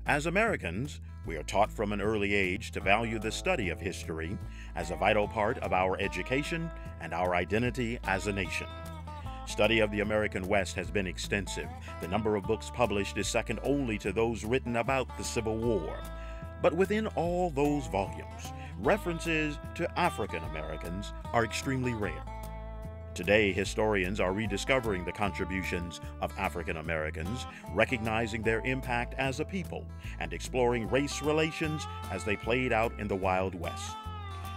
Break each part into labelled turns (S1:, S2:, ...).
S1: As Americans, we are taught from an early age to value the study of history as a vital part of our education and our identity as a nation. Study of the American West has been extensive. The number of books published is second only to those written about the Civil War. But within all those volumes, references to African Americans are extremely rare. Today, historians are rediscovering the contributions of African Americans, recognizing their impact as a people, and exploring race relations as they played out in the Wild West.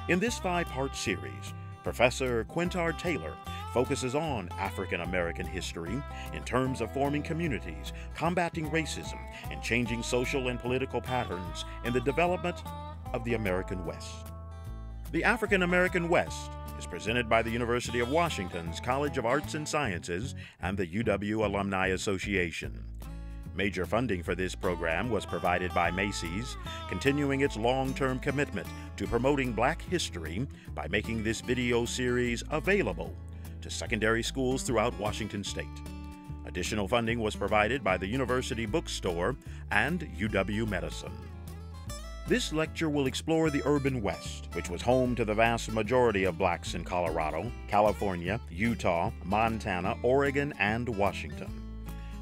S1: In this 5-part series, Professor Quintard Taylor focuses on African American history in terms of forming communities, combating racism, and changing social and political patterns in the development of the American West. The African American West is presented by the University of Washington's College of Arts and Sciences and the UW Alumni Association. Major funding for this program was provided by Macy's, continuing its long-term commitment to promoting Black history by making this video series available to secondary schools throughout Washington State. Additional funding was provided by the University Bookstore and UW-Medicine. This lecture will explore the urban West, which was home to the vast majority of Blacks in Colorado, California, Utah, Montana, Oregon, and Washington.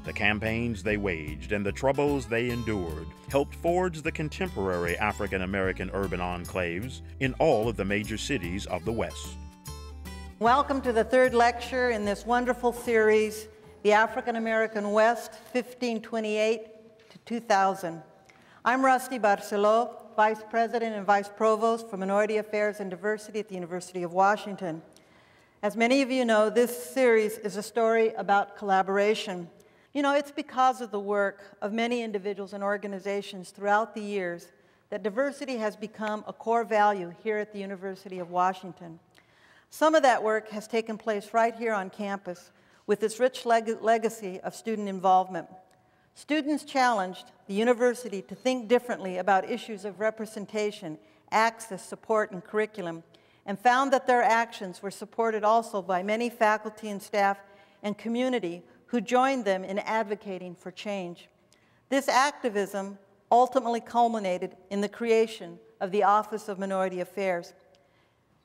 S1: The campaigns they waged and the troubles they endured helped forge the contemporary African American urban enclaves in all of the major cities of the West.
S2: Welcome to the third lecture in this wonderful series, The African American West, 1528 to 2000. I'm Rusty Barceló, Vice President and Vice Provost for Minority Affairs and Diversity at the University of Washington. As many of you know, this series is a story about collaboration. You know, it's because of the work of many individuals and organizations throughout the years that diversity has become a core value here at the University of Washington. Some of that work has taken place right here on campus with its rich legacy of student involvement. Students challenged the university to think differently about issues of representation, access, support, and curriculum, and found that their actions were supported also by many faculty and staff and community who joined them in advocating for change. This activism ultimately culminated in the creation of the Office of Minority Affairs.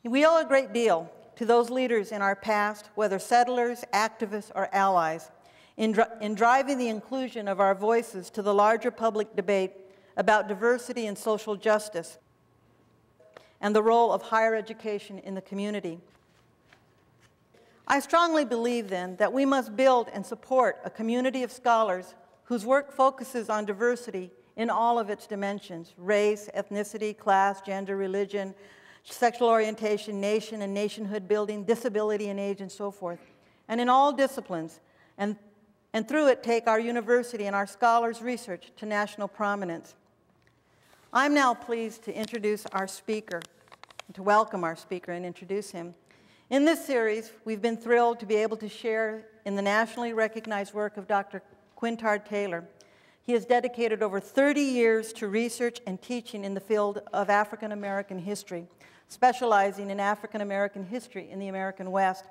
S2: We owe a great deal to those leaders in our past, whether settlers, activists, or allies, in driving the inclusion of our voices to the larger public debate about diversity and social justice and the role of higher education in the community. I strongly believe, then, that we must build and support a community of scholars whose work focuses on diversity in all of its dimensions: race, ethnicity, class, gender, religion, sexual orientation, nation and nationhood building, disability and age, and so forth, and in all disciplines, and through it take our university and our scholars' research to national prominence. I'm now pleased to introduce our speaker, to welcome our speaker and introduce him. In this series, we've been thrilled to be able to share in the nationally recognized work of Dr. Quintard Taylor. He has dedicated over 30 years to research and teaching in the field of African American history, specializing in African American history in the American West.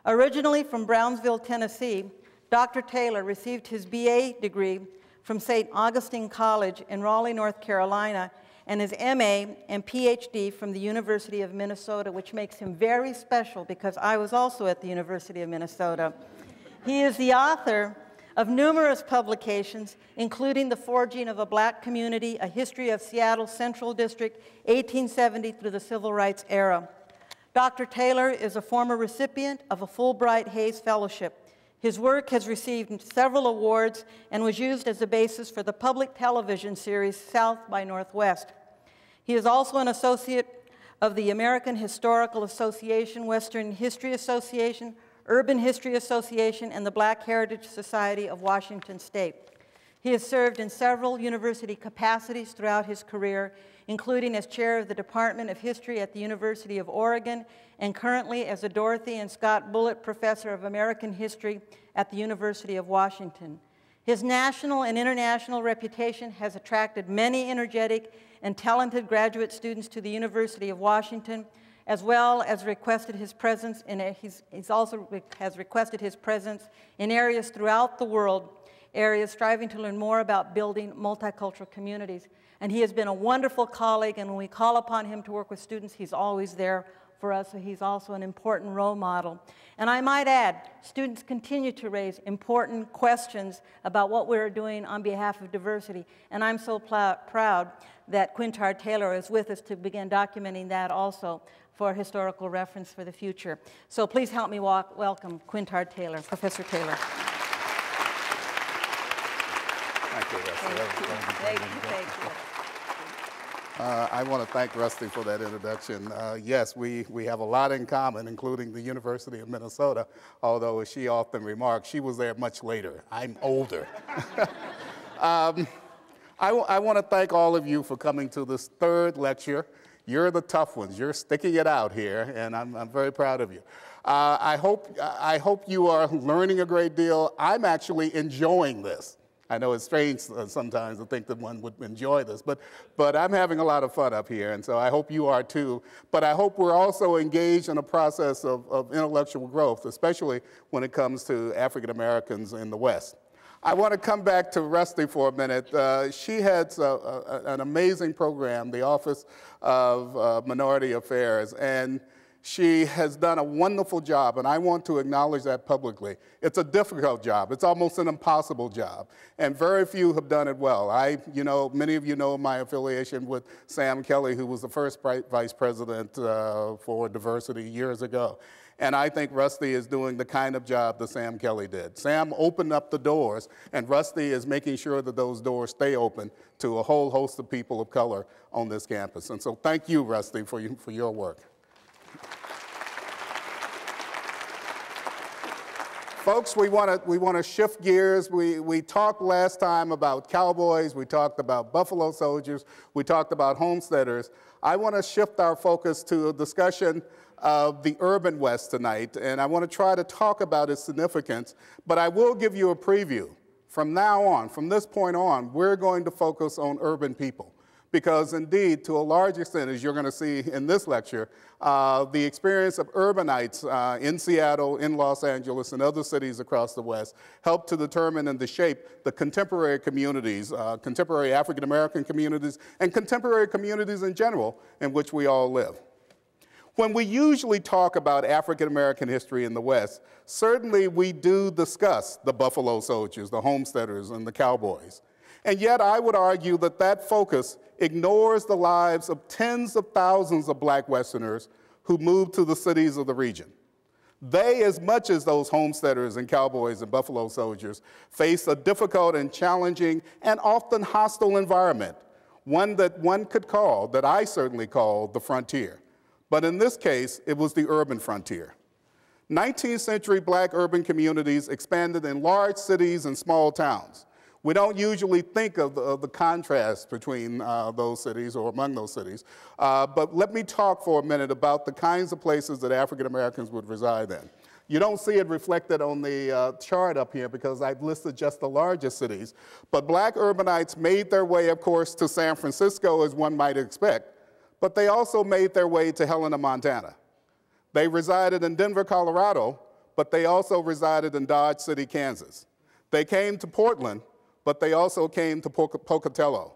S2: Originally from Brownsville, Tennessee, Dr. Taylor received his BA degree from St. Augustine College in Raleigh, North Carolina, and his MA and PhD from the University of Minnesota, which makes him very special because I was also at the University of Minnesota. He is the author of numerous publications, including The Forging of a Black Community, A History of Seattle Central District, 1870 through the Civil Rights Era. Dr. Taylor is a former recipient of a Fulbright Hays Fellowship. His work has received several awards and was used as a basis for the public television series South by Northwest. He is also an associate of the American Historical Association, Western History Association, Urban History Association, and the Black Heritage Society of Washington State. He has served in several university capacities throughout his career, including as chair of the Department of History at the University of Oregon, and currently as a Dorothy and Scott Bullitt Professor of American History at the University of Washington. His national and international reputation has attracted many energetic and talented graduate students to the University of Washington, as well as requested his presence in has requested his presence in areas throughout the world areas, striving to learn more about building multicultural communities. And he has been a wonderful colleague, and when we call upon him to work with students, he's always there for us, so he's also an important role model. And I might add, students continue to raise important questions about what we're doing on behalf of diversity, and I'm so proud that Quintard Taylor is with us to begin documenting that also for historical reference for the future. So please help me welcome Quintard Taylor, Professor Taylor.
S3: Thank you, Rusty.
S2: Thank you.
S3: I want to thank Rusty for that introduction. Yes, we have a lot in common, including the University of Minnesota, although, as she often remarks, she was there much later. I'm older. I want to thank all of you for coming to this third lecture. You're the tough ones. You're sticking it out here, and I'm very proud of you. I hope you are learning a great deal. I'm actually enjoying this. I know it's strange sometimes to think that one would enjoy this, but I'm having a lot of fun up here, and so I hope you are too. But I hope we're also engaged in a process of intellectual growth, especially when it comes to African Americans in the West. I want to come back to Rusty for a minute. She heads an amazing program, the Office of Minority Affairs, and she has done a wonderful job, and I want to acknowledge that publicly. It's a difficult job. It's almost an impossible job, and very few have done it well. Many of you know my affiliation with Sam Kelly, who was the first vice president for diversity years ago. And I think Rusty is doing the kind of job that Sam Kelly did. Sam opened up the doors, and Rusty is making sure that those doors stay open to a whole host of people of color on this campus. And so thank you, Rusty, for your work. Folks, we want to shift gears. We talked last time about cowboys. We talked about Buffalo Soldiers. We talked about homesteaders. I want to shift our focus to a discussion of the urban West tonight, and I want to try to talk about its significance, but I will give you a preview. From now on, from this point on, we're going to focus on urban people. Because indeed, to a large extent, as you're going to see in this lecture, the experience of urbanites in Seattle, in Los Angeles, and other cities across the West helped to determine and to shape the contemporary communities, contemporary African-American communities, and contemporary communities in general in which we all live. When we usually talk about African-American history in the West, certainly we do discuss the Buffalo Soldiers, the homesteaders, and the cowboys. And yet I would argue that that focus ignores the lives of tens of thousands of black Westerners who moved to the cities of the region. They, as much as those homesteaders and cowboys and Buffalo Soldiers, face a difficult and challenging and often hostile environment, one that one could call, that I certainly call, the frontier. But in this case, it was the urban frontier. 19th century black urban communities expanded in large cities and small towns. We don't usually think of the contrast between those cities or among those cities, but let me talk for a minute about the kinds of places that African Americans would reside in. You don't see it reflected on the chart up here because I've listed just the largest cities, but black urbanites made their way, of course, to San Francisco, as one might expect, but they also made their way to Helena, Montana. They resided in Denver, Colorado, but they also resided in Dodge City, Kansas. They came to Portland, but they also came to Pocatello.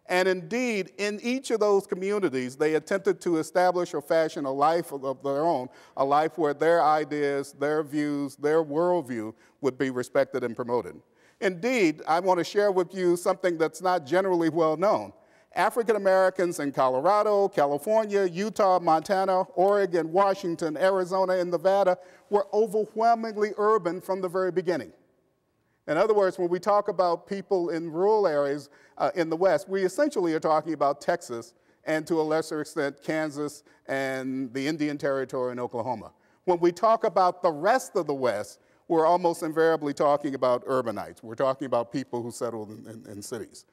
S3: And indeed, in each of those communities, they attempted to establish or fashion a life of their own, a life where their ideas, their views, their worldview would be respected and promoted. Indeed, I want to share with you something that's not generally well known. African Americans in Colorado, California, Utah, Montana, Oregon, Washington, Arizona, and Nevada were overwhelmingly urban from the very beginning. In other words, when we talk about people in rural areas in the West, we essentially are talking about Texas and to a lesser extent Kansas and the Indian Territory and Oklahoma. When we talk about the rest of the West, we're almost invariably talking about urbanites. We're talking about people who settled in cities.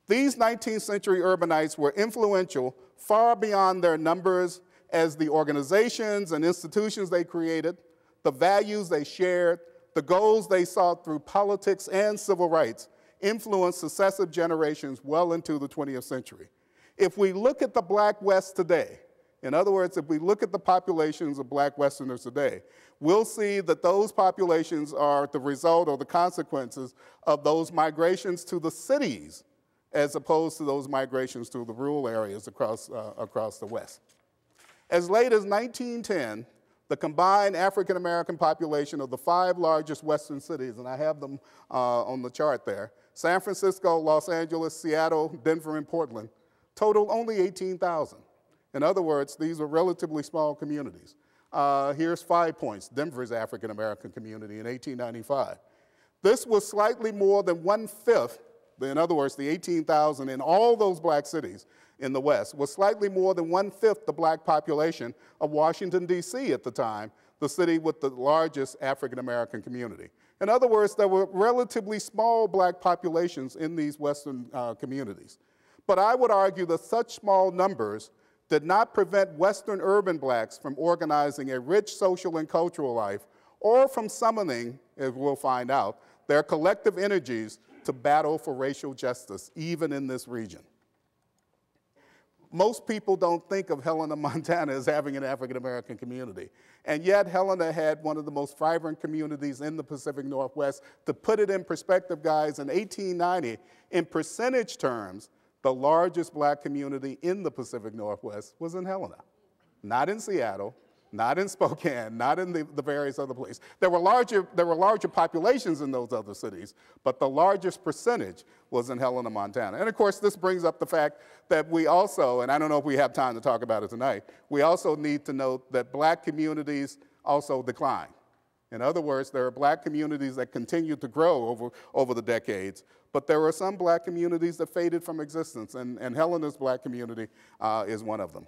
S3: These 19th century urbanites were influential far beyond their numbers as the organizations and institutions they created, the values they shared, the goals they sought through politics and civil rights influenced successive generations well into the 20th century. If we look at the Black West today, In other words, if we look at the populations of black Westerners today, we'll see that those populations are the result or the consequences of those migrations to the cities as opposed to those migrations to the rural areas across the West. As late as 1910, the combined African American population of the 5 largest Western cities, and I have them on the chart there, San Francisco, Los Angeles, Seattle, Denver, and Portland, totaled only 18,000. In other words, these are relatively small communities. Here's 5 points, Denver's African American community in 1895. This was slightly more than 1/5, in other words, the 18,000 in all those black cities in the West was slightly more than 1/5 the black population of Washington, D.C. at the time, the city with the largest African American community. In other words, there were relatively small black populations in these Western communities. But I would argue that such small numbers did not prevent Western urban blacks from organizing a rich social and cultural life or from summoning, as we'll find out, their collective energies to battle for racial justice, even in this region. Most people don't think of Helena, Montana as having an African American community. And yet Helena had one of the most vibrant communities in the Pacific Northwest. To put it in perspective, guys, in 1890, in percentage terms, the largest black community in the Pacific Northwest was in Helena, not in Seattle, not in Spokane, not in the various other places. There were larger populations in those other cities, but the largest percentage was in Helena, Montana. And of course, this brings up the fact that we also, and I don't know if we have time to talk about it tonight, we also need to note that black communities also decline. In other words, there are black communities that continue to grow over the decades, but there are some black communities that faded from existence, and Helena's black community is one of them.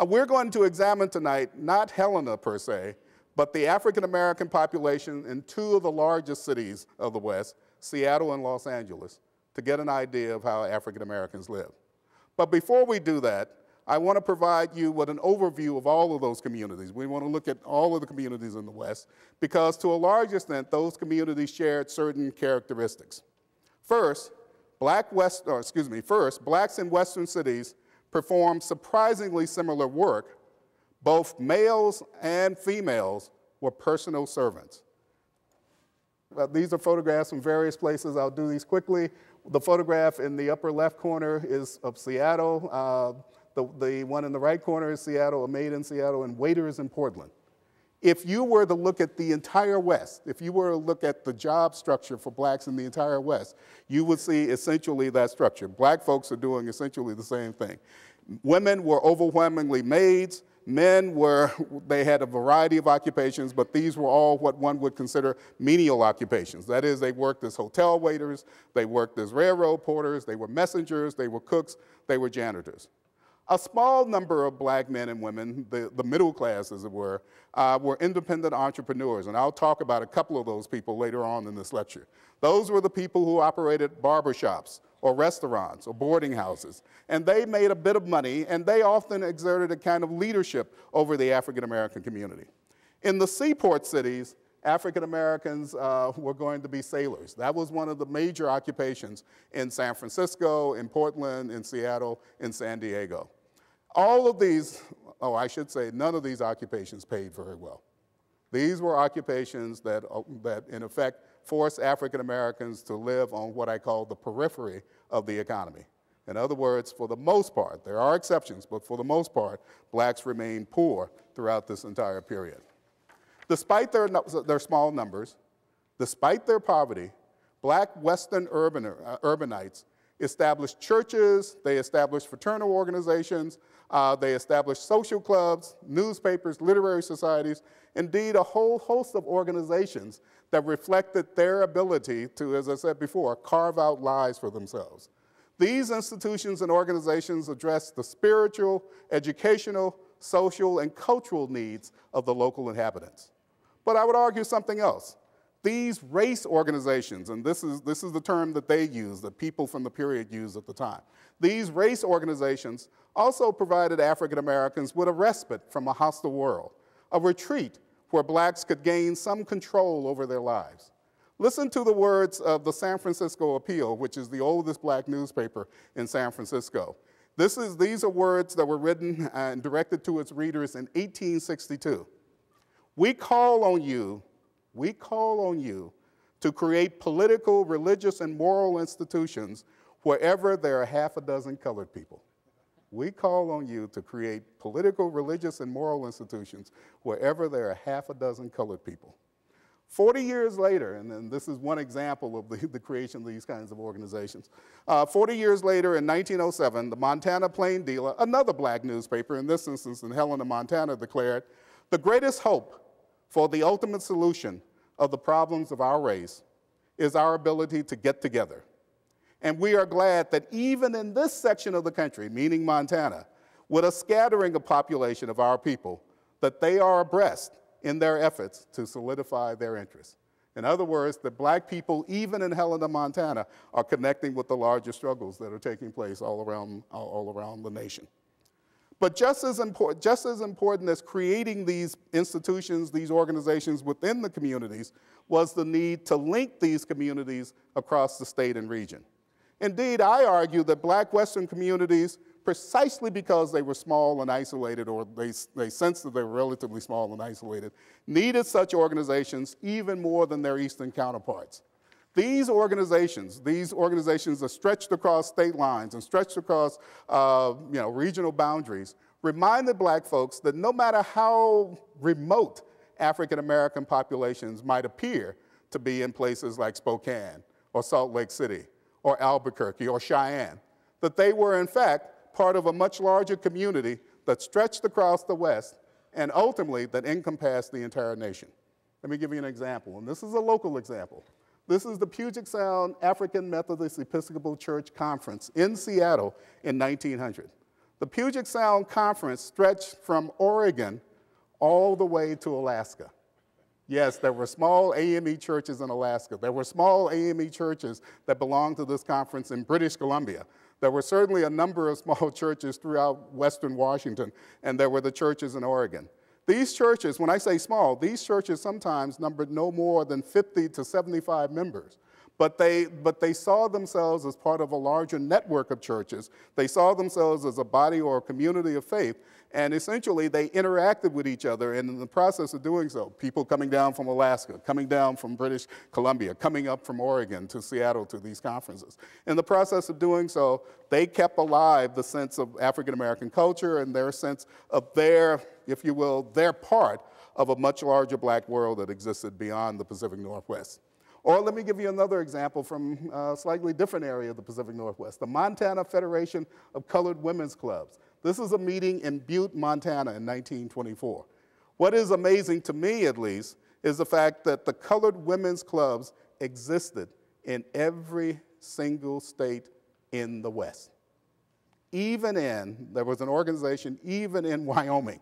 S3: We're going to examine tonight, not Helena per se, but the African American population in 2 of the largest cities of the West, Seattle and Los Angeles, to get an idea of how African Americans live. But before we do that, I want to provide you with an overview of all of those communities. We want to look at all of the communities in the West, because to a large extent, those communities shared certain characteristics. First, blacks in Western cities performed surprisingly similar work. Both males and females were personal servants. These are photographs from various places. I'll do these quickly. The photograph in the upper left corner is of Seattle. The one in the right corner is Seattle, a maid in Seattle, and waiters in Portland. If you were to look at the entire West, if you were to look at the job structure for blacks in the entire West, you would see essentially that structure. Black folks are doing essentially the same thing. Women were overwhelmingly maids. Men they had a variety of occupations, but these were all what one would consider menial occupations. That is, they worked as hotel waiters, they worked as railroad porters, they were messengers, they were cooks, they were janitors. A small number of black men and women, the middle class as it were independent entrepreneurs, and I'll talk about a couple of those people later on in this lecture. Those were the people who operated barbershops or restaurants or boarding houses, and they made a bit of money, and they often exerted a kind of leadership over the African American community. In the seaport cities, African Americans were going to be sailors. That was one of the major occupations in San Francisco, in Portland, in Seattle, in San Diego. All of these, I should say, none of these occupations paid very well. These were occupations that in effect, forced African Americans to live on what I call the periphery of the economy. In other words, for the most part, there are exceptions, but for the most part, blacks remained poor throughout this entire period. Despite their small numbers, despite their poverty, black Western urbanites established churches, they established fraternal organizations, they established social clubs, newspapers, literary societies, indeed a whole host of organizations that reflected their ability to, as I said before, carve out lives for themselves. These institutions and organizations address the spiritual, educational, social, and cultural needs of the local inhabitants. But I would argue something else. These race organizations, and this is the term that they use, that people from the period used at the time. These race organizations also provided African Americans with a respite from a hostile world, a retreat where blacks could gain some control over their lives. Listen to the words of the San Francisco Appeal, which is the oldest black newspaper in San Francisco. These are words that were written and directed to its readers in 1862. We call on you to create political, religious, and moral institutions wherever there are half a dozen colored people. We call on you to create political, religious, and moral institutions wherever there are half a dozen colored people. 40 years later, and then this is one example of the creation of these kinds of organizations. 40 years later, in 1907, the Montana Plain Dealer, another black newspaper, in this instance in Helena, Montana, declared, "The greatest hope for the ultimate solution of the problems of our race is our ability to get together. And we are glad that even in this section of the country, meaning Montana, with a scattering of population of our people, that they are abreast in their efforts to solidify their interests." In other words, that black people, even in Helena, Montana, are connecting with the larger struggles that are taking place all around the nation. But just as important as creating these institutions, these organizations within the communities, was the need to link these communities across the state and region. Indeed, I argue that black Western communities, precisely because they were small and isolated, or they sensed that they were relatively small and isolated, needed such organizations even more than their Eastern counterparts. These organizations are stretched across state lines and stretched across regional boundaries, reminded black folks that no matter how remote African American populations might appear to be in places like Spokane or Salt Lake City or Albuquerque or Cheyenne, that they were in fact part of a much larger community that stretched across the West and ultimately that encompassed the entire nation. Let me give you an example, and this is a local example. This is the Puget Sound African Methodist Episcopal Church Conference in Seattle in 1900. The Puget Sound Conference stretched from Oregon all the way to Alaska. Yes, there were small AME churches in Alaska. There were small AME churches that belonged to this conference in British Columbia. There were certainly a number of small churches throughout Western Washington, and there were the churches in Oregon. These churches, when I say small, these churches sometimes numbered no more than 50 to 75 members. But they saw themselves as part of a larger network of churches. They saw themselves as a body or a community of faith, and essentially they interacted with each other, and in the process of doing so, people coming down from Alaska, coming down from British Columbia, coming up from Oregon to Seattle to these conferences. In the process of doing so, they kept alive the sense of African American culture and their sense of their, if you will, their part of a much larger black world that existed beyond the Pacific Northwest. Or let me give you another example from a slightly different area of the Pacific Northwest, the Montana Federation of Colored Women's Clubs. This is a meeting in Butte, Montana in 1924. What is amazing to me, at least, is the fact that the colored women's clubs existed in every single state in the West. There was an organization even in Wyoming.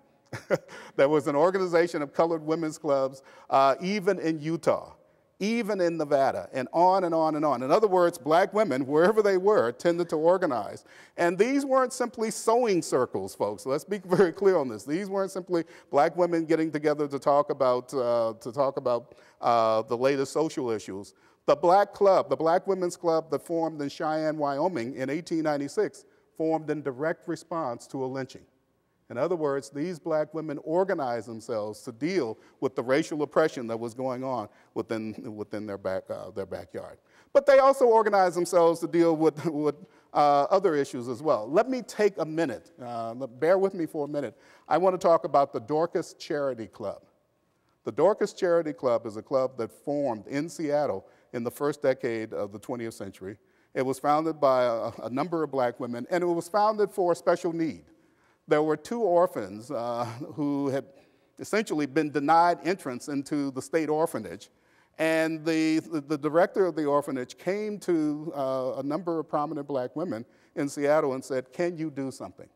S3: There was an organization of colored women's clubs even in Utah, even in Nevada, and on and on and on. In other words, black women, wherever they were, tended to organize. And these weren't simply sewing circles, folks. Let's be very clear on this. These weren't simply black women getting together to talk about the latest social issues. The Black Club, the Black Women's Club that formed in Cheyenne, Wyoming in 1896, formed in direct response to a lynching. In other words, these black women organized themselves to deal with the racial oppression that was going on within their backyard. But they also organized themselves to deal with other issues as well. Let me take a minute, bear with me for a minute. I want to talk about the Dorcas Charity Club. The Dorcas Charity Club is a club that formed in Seattle in the first decade of the 20th century. It was founded by a number of black women, and it was founded for a special need. There were two orphans who had essentially been denied entrance into the state orphanage. And the director of the orphanage came to a number of prominent black women in Seattle and said, "Can you do something?"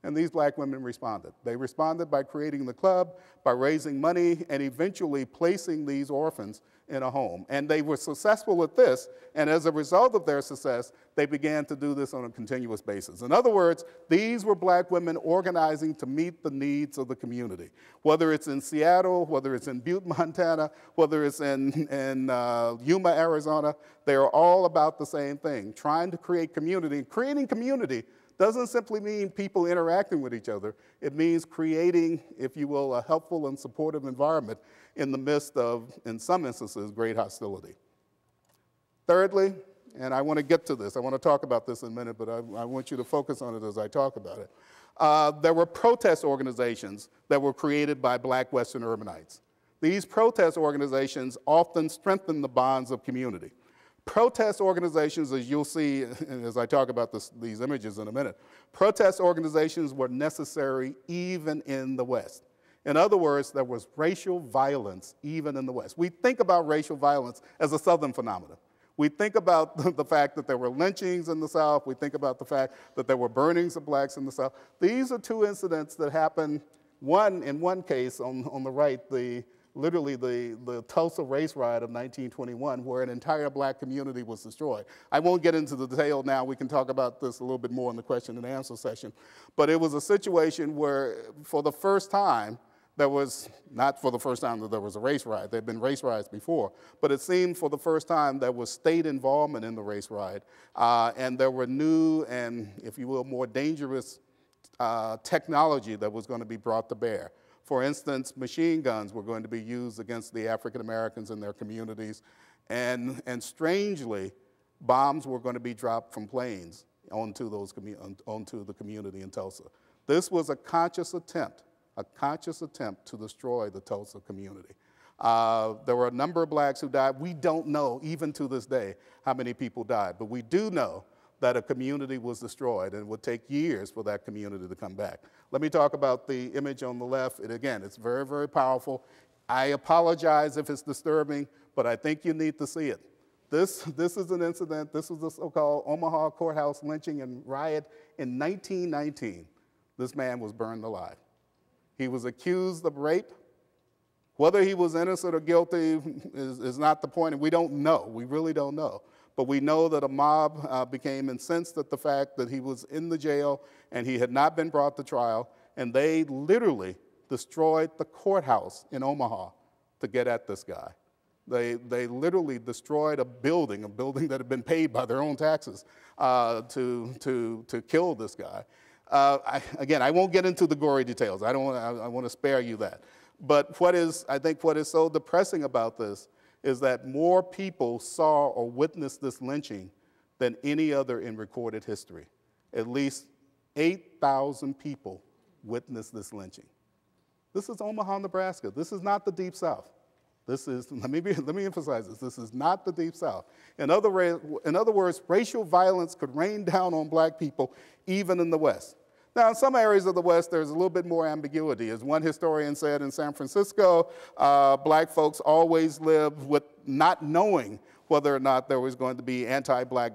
S3: And these black women responded. They responded by creating the club, by raising money, and eventually placing these orphans in a home. And they were successful at this, and as a result of their success, they began to do this on a continuous basis. In other words, these were black women organizing to meet the needs of the community. Whether it's in Seattle, whether it's in Butte, Montana, whether it's in Yuma, Arizona, they are all about the same thing, trying to create community, creating community doesn't simply mean people interacting with each other. It means creating, if you will, a helpful and supportive environment in the midst of, in some instances, great hostility. Thirdly, and I want to get to this, I want to talk about this in a minute, but I want you to focus on it as I talk about it. There were protest organizations that were created by black Western urbanites. These protest organizations often strengthen the bonds of community. Protest organizations, as you'll see as I talk about these images in a minute, protest organizations were necessary even in the West. In other words, there was racial violence even in the West. We think about racial violence as a Southern phenomenon. We think about the fact that there were lynchings in the South. We think about the fact that there were burnings of blacks in the South. These are two incidents that happened, in one case on the right, literally the Tulsa race riot of 1921, where an entire black community was destroyed. I won't get into the detail now. We can talk about this a little bit more in the question and answer session. But it was a situation where, for the first time, there was, not for the first time that there was a race riot, there had been race riots before, but it seemed for the first time there was state involvement in the race riot, and there were new and, if you will, more dangerous technology that was going to be brought to bear. For instance, machine guns were going to be used against the African Americans in their communities, and strangely, bombs were going to be dropped from planes onto the community in Tulsa. This was a conscious attempt to destroy the Tulsa community. There were a number of blacks who died. We don't know, even to this day, how many people died, but we do know that a community was destroyed, and it would take years for that community to come back. Let me talk about the image on the left. And again, it's very, very powerful. I apologize if it's disturbing, but I think you need to see it. This is an incident. This was the so-called Omaha courthouse lynching and riot in 1919. This man was burned alive. He was accused of rape. Whether he was innocent or guilty is not the point, and we don't know. We really don't know. But we know that a mob became incensed at the fact that he was in the jail and he had not been brought to trial, and they literally destroyed the courthouse in Omaha to get at this guy. They literally destroyed a building that had been paid by their own taxes to kill this guy. Again, I won't get into the gory details. I want to spare you that. But I think what is so depressing about this is that more people saw or witnessed this lynching than any other in recorded history. At least 8,000 people witnessed this lynching. This is Omaha, Nebraska. This is not the Deep South. This is, let me emphasize this is not the Deep South. In other words, racial violence could rain down on black people even in the West. Now, in some areas of the West, there's a little bit more ambiguity. As one historian said in San Francisco, black folks always lived with not knowing whether or not there was going to be anti-black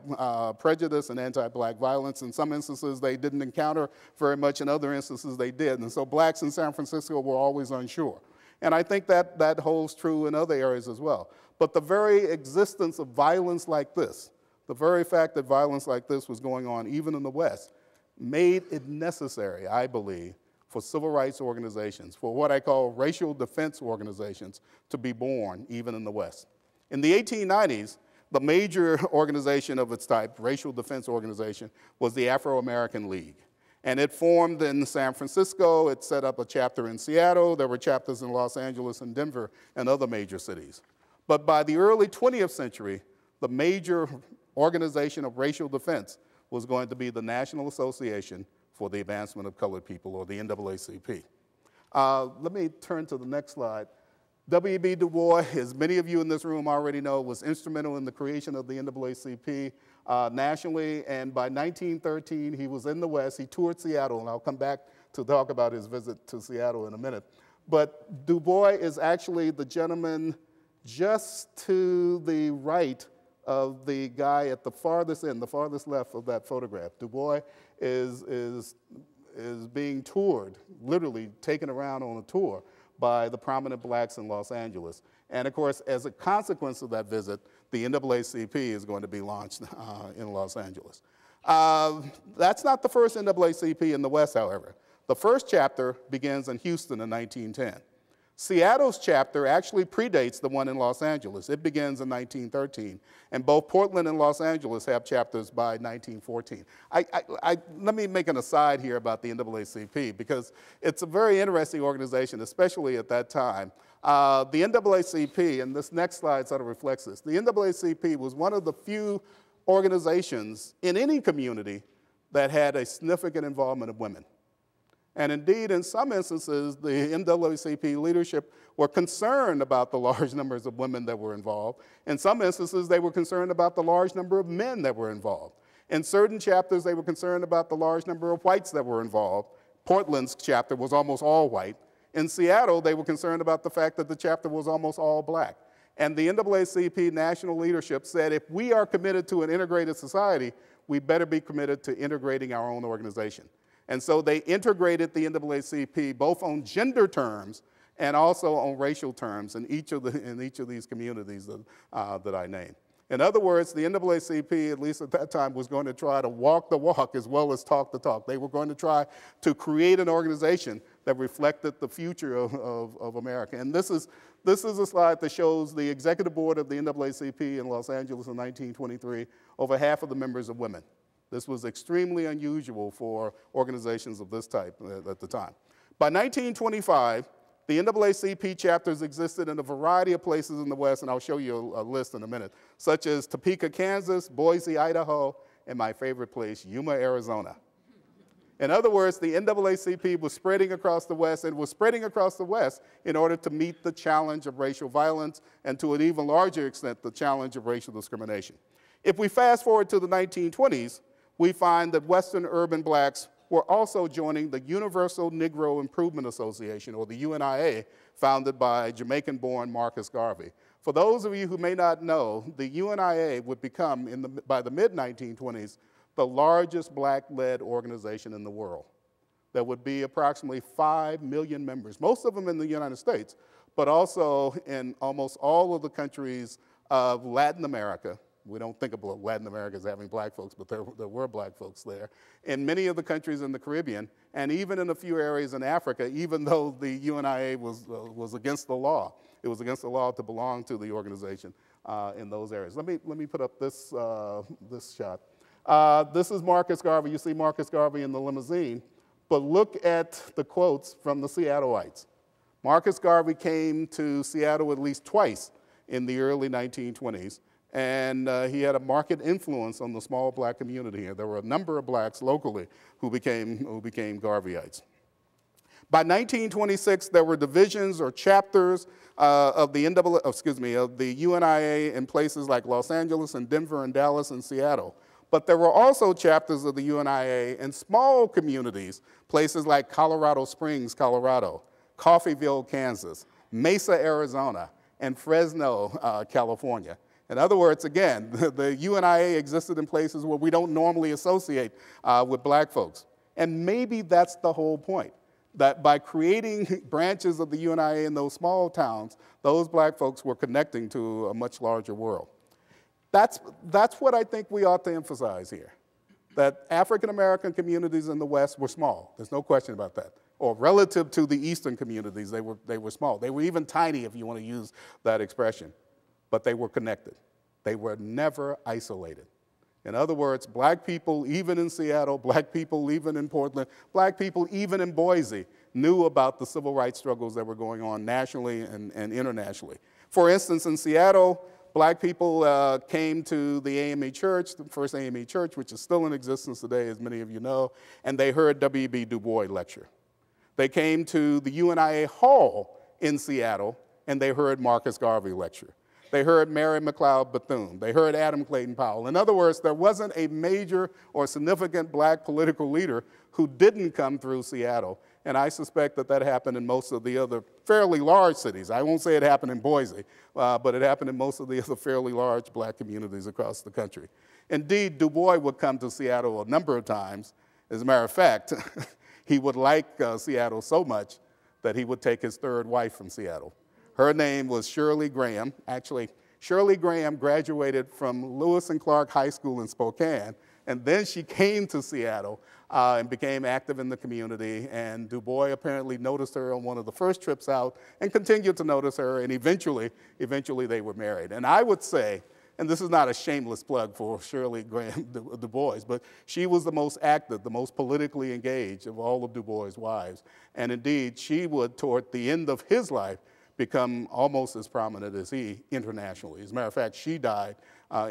S3: prejudice and anti-black violence. In some instances, they didn't encounter very much. In other instances, they did. And so blacks in San Francisco were always unsure. And I think that holds true in other areas as well. But the very existence of violence like this, the very fact that violence like this was going on even in the West, made it necessary, I believe, for civil rights organizations, for what I call racial defense organizations, to be born even in the West. In the 1890s, the major organization of its type, racial defense organization, was the Afro-American League. And it formed in San Francisco. It set up a chapter in Seattle. There were chapters in Los Angeles and Denver and other major cities. But by the early 20th century, the major organization of racial defense was going to be the National Association for the Advancement of Colored People, or the NAACP. Let me turn to the next slide. W.E.B. Du Bois, as many of you in this room already know, was instrumental in the creation of the NAACP nationally, and by 1913, he was in the West. He toured Seattle, and I'll come back to talk about his visit to Seattle in a minute. But Du Bois is actually the gentleman just to the right of the guy at the farthest end, the farthest left of that photograph. Du Bois is being toured, literally taken around on a tour by the prominent blacks in Los Angeles. And of course, as a consequence of that visit, the NAACP is going to be launched in Los Angeles. That's not the first NAACP in the West, however. The first chapter begins in Houston in 1910. Seattle's chapter actually predates the one in Los Angeles. It begins in 1913, and both Portland and Los Angeles have chapters by 1914. Let me make an aside here about the NAACP, because it's a very interesting organization, especially at that time. The NAACP, and this next slide sort of reflects this, the NAACP was one of the few organizations in any community that had a significant involvement of women. And indeed, in some instances, the NAACP leadership were concerned about the large numbers of women that were involved. In some instances, they were concerned about the large number of men that were involved. In certain chapters, they were concerned about the large number of whites that were involved. Portland's chapter was almost all white. In Seattle, they were concerned about the fact that the chapter was almost all black. And the NAACP national leadership said, if we are committed to an integrated society, we better be committed to integrating our own organization. And so they integrated the NAACP both on gender terms and also on racial terms in each of these communities that I named. In other words, the NAACP, at least at that time, was going to try to walk the walk as well as talk the talk. They were going to try to create an organization that reflected the future of America. And this is a slide that shows the executive board of the NAACP in Los Angeles in 1923. Over half of the members are women. This was extremely unusual for organizations of this type at the time. By 1925, the NAACP chapters existed in a variety of places in the West, and I'll show you a list in a minute, such as Topeka, Kansas, Boise, Idaho, and my favorite place, Yuma, Arizona. In other words, the NAACP was spreading across the West, and was spreading across the West in order to meet the challenge of racial violence, and to an even larger extent, the challenge of racial discrimination. If we fast forward to the 1920s, we find that Western urban blacks were also joining the Universal Negro Improvement Association, or the UNIA, founded by Jamaican-born Marcus Garvey. For those of you who may not know, the UNIA would become, by the mid-1920s, the largest black-led organization in the world. There would be approximately 5 million members, most of them in the United States, but also in almost all of the countries of Latin America. We don't think of Latin America as having black folks, but there were black folks there. In many of the countries in the Caribbean, and even in a few areas in Africa, even though the UNIA was against the law. It was against the law to belong to the organization in those areas. Let me put up this shot. This is Marcus Garvey. You see Marcus Garvey in the limousine, but look at the quotes from the Seattleites. Marcus Garvey came to Seattle at least twice in the early 1920s. And he had a marked influence on the small black community here. There were a number of blacks locally who became Garveyites. By 1926, there were divisions or chapters of the UNIA in places like Los Angeles and Denver and Dallas and Seattle. But there were also chapters of the UNIA in small communities, places like Colorado Springs, Colorado, Coffeyville, Kansas, Mesa, Arizona, and Fresno, California. In other words, again, the UNIA existed in places where we don't normally associate with black folks. And maybe that's the whole point, that by creating branches of the UNIA in those small towns, those black folks were connecting to a much larger world. That's what I think we ought to emphasize here, that African-American communities in the West were small. There's no question about that. Or relative to the Eastern communities, they were small. They were even tiny, if you want to use that expression. But they were connected. They were never isolated. In other words, black people, even in Seattle, black people, even in Portland, black people, even in Boise, knew about the civil rights struggles that were going on nationally and internationally. For instance, in Seattle, black people came to the AME Church, the first AME Church, which is still in existence today, as many of you know, and they heard W.B. Du Bois lecture. They came to the UNIA Hall in Seattle, and they heard Marcus Garvey lecture. They heard Mary McLeod Bethune. They heard Adam Clayton Powell. In other words, there wasn't a major or significant black political leader who didn't come through Seattle. And I suspect that happened in most of the other fairly large cities. I won't say it happened in Boise, but it happened in most of the other fairly large black communities across the country. Indeed, Du Bois would come to Seattle a number of times. As a matter of fact, he would like Seattle so much that he would take his third wife from Seattle. Her name was Shirley Graham. Actually, Shirley Graham graduated from Lewis and Clark High School in Spokane, And then she came to Seattle and became active in the community. And Du Bois apparently noticed her on one of the first trips out and continued to notice her. And eventually they were married. And I would say, and this is not a shameless plug for Shirley Graham Du Bois, but she was the most active, the most politically engaged of all of Du Bois' wives. And indeed, she would, toward the end of his life, become almost as prominent as he internationally. As a matter of fact, she died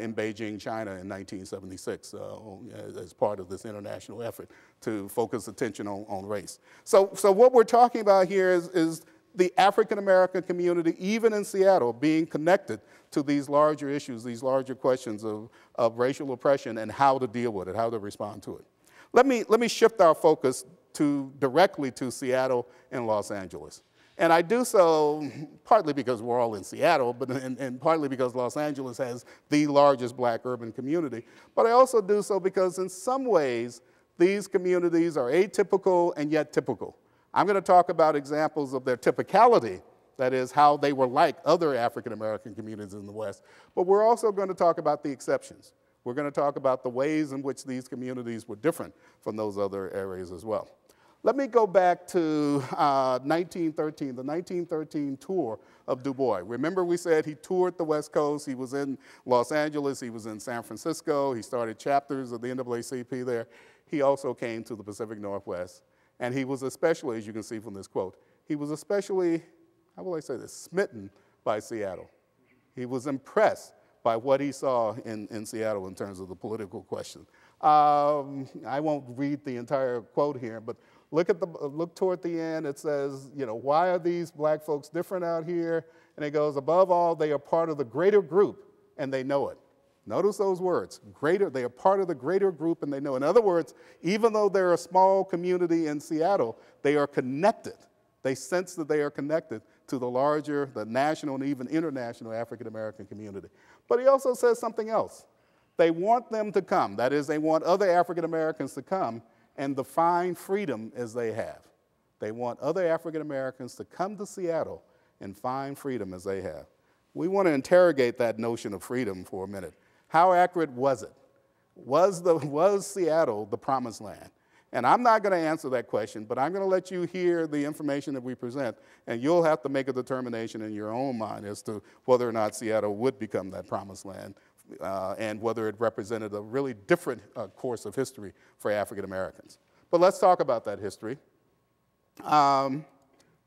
S3: in Beijing, China in 1976 as part of this international effort to focus attention on race. So what we're talking about here is the African-American community, even in Seattle, being connected to these larger issues, these larger questions of racial oppression and how to deal with it, how to respond to it. Let me shift our focus directly to Seattle and Los Angeles. And I do so partly because we're all in Seattle, and partly because Los Angeles has the largest black urban community. But I also do so because in some ways, these communities are atypical and yet typical. I'm going to talk about examples of their typicality, that is, how they were like other African-American communities in the West. But we're also going to talk about the exceptions. We're going to talk about the ways in which these communities were different from those other areas as well. Let me go back to 1913, the 1913 tour of Du Bois. Remember we said he toured the West Coast. He was in Los Angeles. He was in San Francisco. He started chapters of the NAACP there. He also came to the Pacific Northwest. And he was especially, as you can see from this quote, he was especially, how will I say this, smitten by Seattle. He was impressed by what he saw in Seattle in terms of the political question. I won't read the entire quote here, but look toward the end. It says, you know, why are these black folks different out here? And it goes, above all, they are part of the greater group, and they know it. Notice those words, greater, they are part of the greater group and they know. In other words, even though they're a small community in Seattle, they are connected. They sense that they are connected to the larger, the national and even international African-American community. But he also says something else. They want them to come. That is, they want other African-Americans to come and define freedom as they have. They want other African-Americans to come to Seattle and find freedom as they have. We want to interrogate that notion of freedom for a minute. How accurate was it? Was Seattle the promised land? And I'm not going to answer that question, but I'm going to let you hear the information that we present, and you'll have to make a determination in your own mind as to whether or not Seattle would become that promised land and whether it represented a really different course of history for African Americans. But let's talk about that history.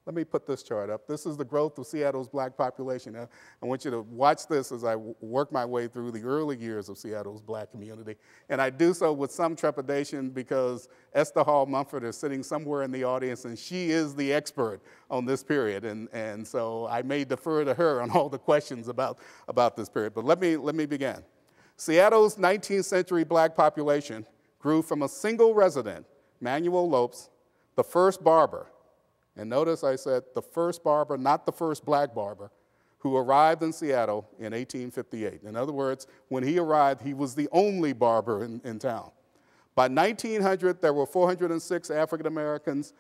S3: Let me put this chart up. This is the growth of Seattle's black population. I want you to watch this as I work my way through the early years of Seattle's black community. And I do so with some trepidation because Esther Hall Mumford is sitting somewhere in the audience, and she is the expert on this period. And so I may defer to her on all the questions about this period. But let me begin. Seattle's 19th century black population grew from a single resident, Manuel Lopes, the first barber. And notice I said the first barber, not the first black barber, who arrived in Seattle in 1858. In other words, when he arrived, he was the only barber in town. By 1900, there were 406 African Americans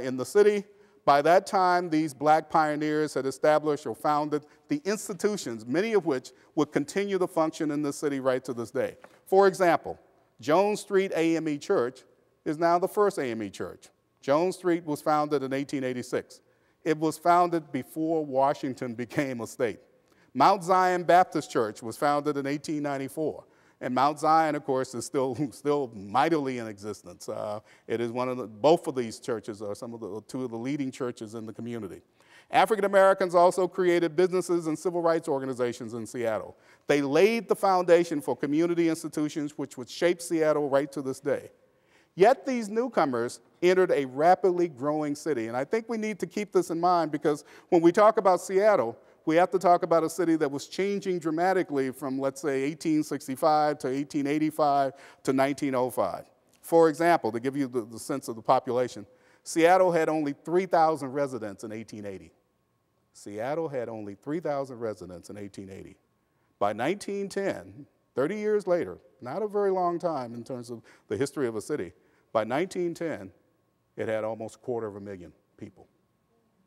S3: in the city. By that time, these black pioneers had established or founded the institutions, many of which would continue to function in the city right to this day. For example, Jones Street AME Church is now the first AME church. Jones Street was founded in 1886. It was founded before Washington became a state. Mount Zion Baptist Church was founded in 1894. And Mount Zion, of course, is still mightily in existence. It is both of these churches are two of the leading churches in the community. African Americans also created businesses and civil rights organizations in Seattle. They laid the foundation for community institutions which would shape Seattle right to this day. Yet these newcomers entered a rapidly growing city. And I think we need to keep this in mind because when we talk about Seattle, we have to talk about a city that was changing dramatically from, let's say, 1865 to 1885 to 1905. For example, to give you the sense of the population, Seattle had only 3,000 residents in 1880. Seattle had only 3,000 residents in 1880. By 1910, 30 years later, not a very long time in terms of the history of a city, by 1910, it had almost 250,000 people.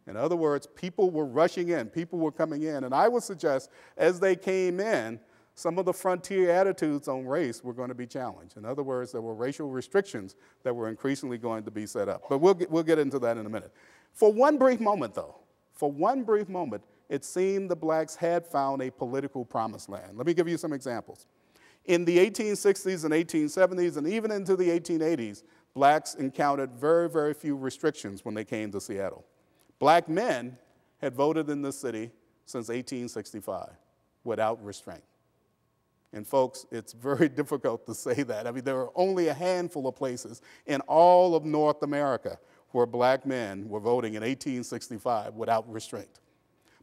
S3: In other words, people were rushing in, people were coming in, and I would suggest as they came in, some of the frontier attitudes on race were going to be challenged. In other words, there were racial restrictions that were increasingly going to be set up. But we'll get into that in a minute. For one brief moment, though, it seemed the blacks had found a political promised land. Let me give you some examples. In the 1860s and 1870s, and even into the 1880s, blacks encountered very, very few restrictions when they came to Seattle. Black men had voted in this city since 1865 without restraint. And folks, it's very difficult to say that. I mean, there are only a handful of places in all of North America where black men were voting in 1865 without restraint.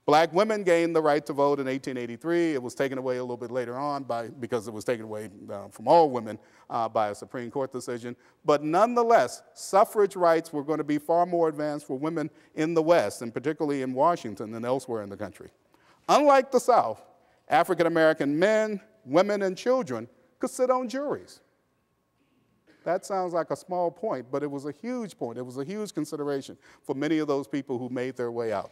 S3: Black women gained the right to vote in 1883. It was taken away a little bit later on because it was taken away from all women by a Supreme Court decision. But nonetheless, suffrage rights were going to be far more advanced for women in the West, and particularly in Washington than elsewhere in the country. Unlike the South, African American men, women, and children could sit on juries. That sounds like a small point, but it was a huge point. It was a huge consideration for many of those people who made their way out.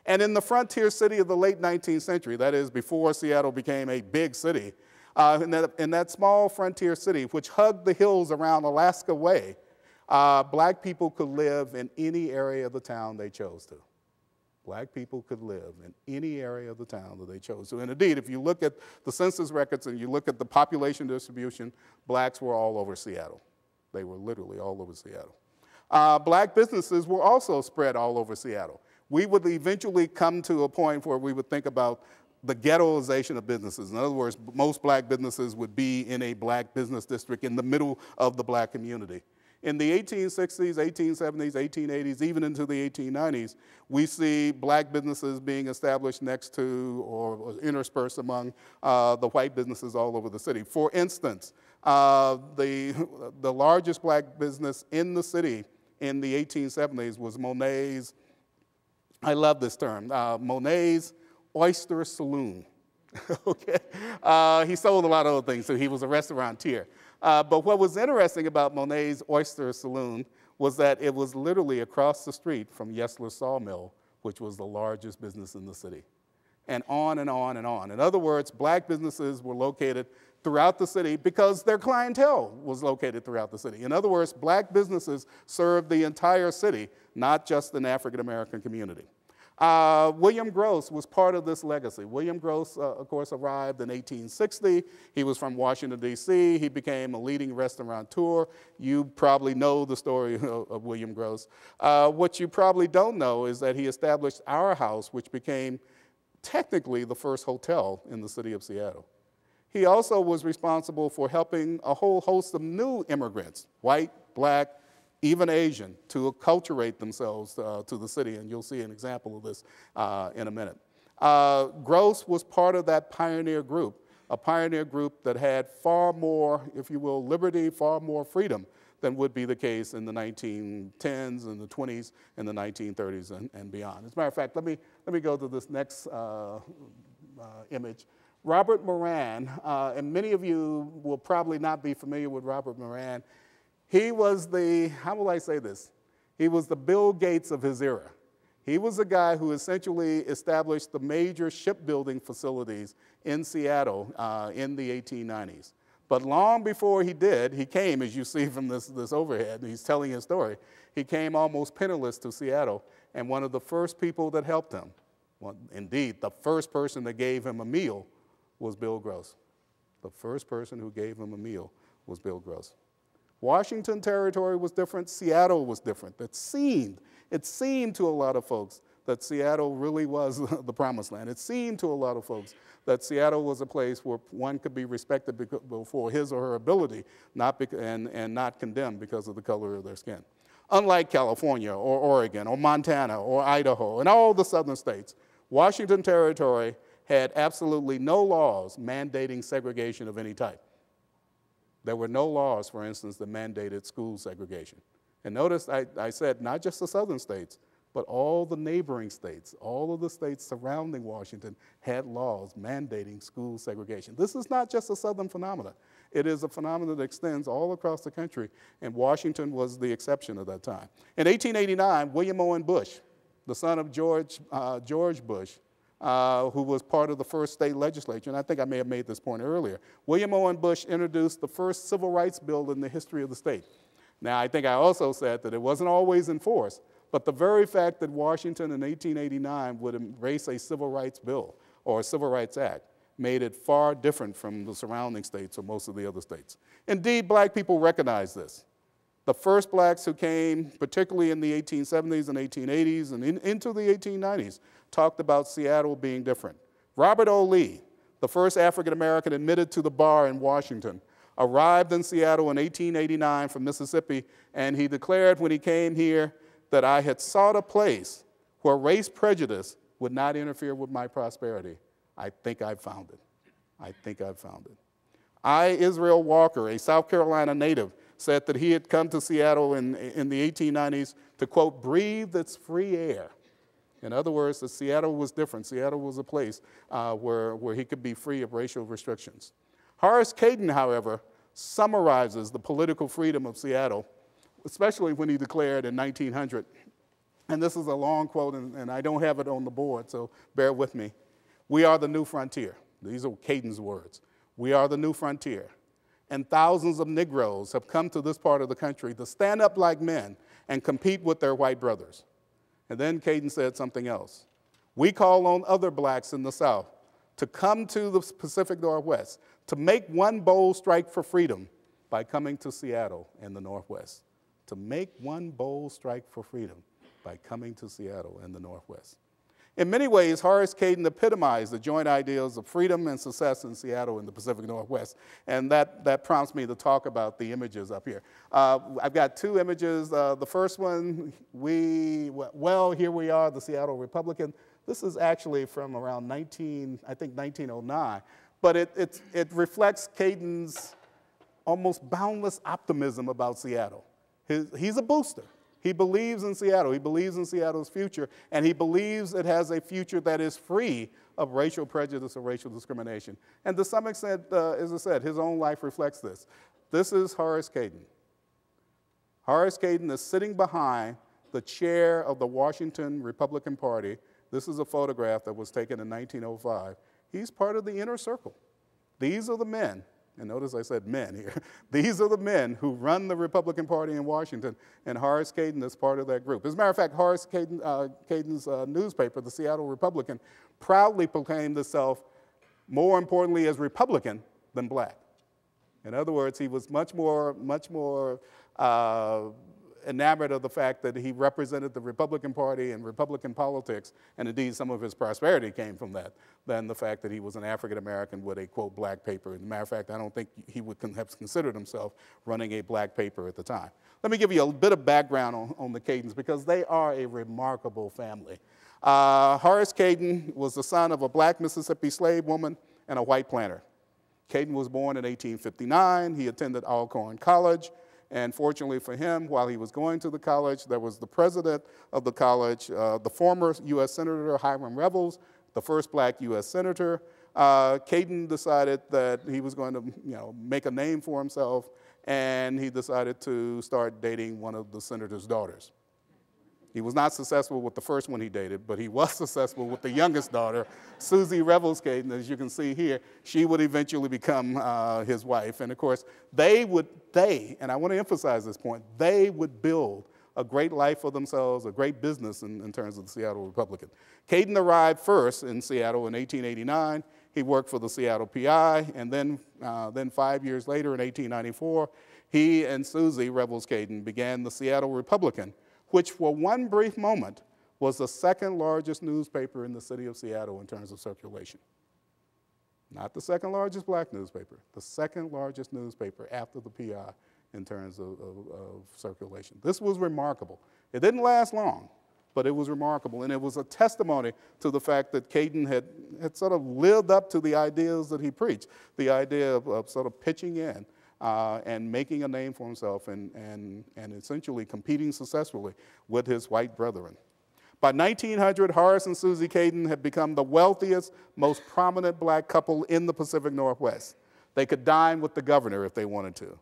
S3: And in the frontier city of the late 19th century, that is before Seattle became a big city, in that small frontier city, which hugged the hills around Alaska Way, black people could live in any area of the town they chose to. Black people could live in any area of the town that they chose to. And indeed, if you look at the census records and you look at the population distribution, blacks were all over Seattle. They were literally all over Seattle. Black businesses were also spread all over Seattle. We would eventually come to a point where we would think about the ghettoization of businesses. In other words, most black businesses would be in a black business district in the middle of the black community. In the 1860s, 1870s, 1880s, even into the 1890s, we see black businesses being established next to or interspersed among the white businesses all over the city. For instance, the largest black business in the city in the 1870s was Monet's, I love this term, Monet's Oyster Saloon. Okay, he sold a lot of other things, so he was a restaurateur. But what was interesting about Monet's Oyster Saloon was that it was literally across the street from Yesler Sawmill, which was the largest business in the city. And on and on and on. In other words, black businesses were located throughout the city because their clientele was located throughout the city. In other words, black businesses served the entire city, not just an African American community. William Gross was part of this legacy. William Gross, of course, arrived in 1860. He was from Washington, D.C. He became a leading restaurateur. You probably know the story of William Gross. What you probably don't know is that he established Our House, which became technically the first hotel in the city of Seattle. He also was responsible for helping a whole host of new immigrants, white, black, even Asian, to acculturate themselves to the city, and you'll see an example of this in a minute. Gross was part of that pioneer group, a pioneer group that had far more, if you will, liberty, far more freedom than would be the case in the 1910s and the 20s and the 1930s and beyond. As a matter of fact, let me go to this next image. Robert Moran, and many of you will probably not be familiar with Robert Moran. He was the, how will I say this? He was the Bill Gates of his era. He was the guy who essentially established the major shipbuilding facilities in Seattle in the 1890s. But long before he did, he came, as you see from this overhead, and he's telling his story, he came almost penniless to Seattle, and one of the first people that helped him, well, indeed, the first person that gave him a meal was Bill Gross. The first person who gave him a meal was Bill Gross. Washington Territory was different, Seattle was different. It seemed to a lot of folks that Seattle really was the promised land. It seemed to a lot of folks that Seattle was a place where one could be respected for his or her ability, and not condemned because of the color of their skin. Unlike California or Oregon or Montana or Idaho and all the southern states, Washington Territory had absolutely no laws mandating segregation of any type. There were no laws, for instance, that mandated school segregation. And notice I said not just the southern states, but all the neighboring states, all of the states surrounding Washington had laws mandating school segregation. This is not just a southern phenomenon. It is a phenomenon that extends all across the country, and Washington was the exception at that time. In 1889, William Owen Bush, the son of George Bush, who was part of the first state legislature, and I think I may have made this point earlier. William Owen Bush introduced the first civil rights bill in the history of the state. Now, I think I also said that it wasn't always enforced, but the very fact that Washington in 1889 would embrace a civil rights bill or a civil rights act made it far different from the surrounding states or most of the other states. Indeed, black people recognize this. The first blacks who came, particularly in the 1870s and 1880s and into the 1890s, talked about Seattle being different. Robert O. Lee, the first African American admitted to the bar in Washington, arrived in Seattle in 1889 from Mississippi, and he declared when he came here that I had sought a place where race prejudice would not interfere with my prosperity. I think I've found it. I think I've found it. I, Israel Walker, a South Carolina native, said that he had come to Seattle in the 1890s to, quote, breathe its free air. In other words, that Seattle was different. Seattle was a place where he could be free of racial restrictions. Horace Cayton, however, summarizes the political freedom of Seattle, especially when he declared in 1900, and this is a long quote, and I don't have it on the board, so bear with me. We are the new frontier. These are Cayton's words. We are the new frontier. And thousands of Negroes have come to this part of the country to stand up like men and compete with their white brothers. And then Cayton said something else. We call on other blacks in the South to come to the Pacific Northwest, to make one bold strike for freedom by coming to Seattle in the Northwest. To make one bold strike for freedom by coming to Seattle in the Northwest. In many ways, Horace Cayton epitomized the joint ideals of freedom and success in Seattle in the Pacific Northwest, and that prompts me to talk about the images up here. I've got two images. The first one, here we are, the Seattle Republican. This is actually from around 1909, but it reflects Cayton's almost boundless optimism about Seattle. He's a booster. He believes in Seattle. He believes in Seattle's future, and he believes it has a future that is free of racial prejudice or racial discrimination. And to some extent, as I said, his own life reflects this. This is Horace Cayton. Horace Cayton is sitting behind the chair of the Washington Republican Party. This is a photograph that was taken in 1905. He's part of the inner circle. These are the men. And notice I said men here. These are the men who run the Republican Party in Washington, and Horace Cayton is part of that group. As a matter of fact, Horace Cayton's newspaper, the Seattle Republican, proudly proclaimed itself, more importantly, as Republican than black. In other words, he was much more enamored of the fact that he represented the Republican Party and Republican politics, and indeed some of his prosperity came from that, than the fact that he was an African American with a, quote, black paper. As a matter of fact, I don't think he would have considered himself running a black paper at the time. Let me give you a bit of background on the Caytons, because they are a remarkable family. Horace Cayton was the son of a black Mississippi slave woman and a white planter. Cayton was born in 1859. He attended Alcorn College. And fortunately for him, while he was going to the college, there was the president of the college, the former U.S. Senator Hiram Revels, the first black U.S. Senator. Cayton decided that he was going to make a name for himself, and he decided to start dating one of the senator's daughters. He was not successful with the first one he dated, but he was successful with the youngest daughter, Susie Revels Cayton. As you can see here, she would eventually become his wife. And of course, and I want to emphasize this point, they would build a great life for themselves, a great business in terms of the Seattle Republican. Cayton arrived first in Seattle in 1889. He worked for the Seattle PI, and then 5 years later in 1894, he and Susie Revels Cayton began the Seattle Republican, which for one brief moment was the second largest newspaper in the city of Seattle in terms of circulation. Not the second largest black newspaper, the second largest newspaper after the PI in terms of circulation. This was remarkable. It didn't last long, but it was remarkable, and it was a testimony to the fact that Cayton had sort of lived up to the ideas that he preached, the idea of sort of pitching in and making a name for himself and essentially competing successfully with his white brethren. By 1900, Horace and Susie Cayton had become the wealthiest, most prominent black couple in the Pacific Northwest. They could dine with the governor if they wanted to.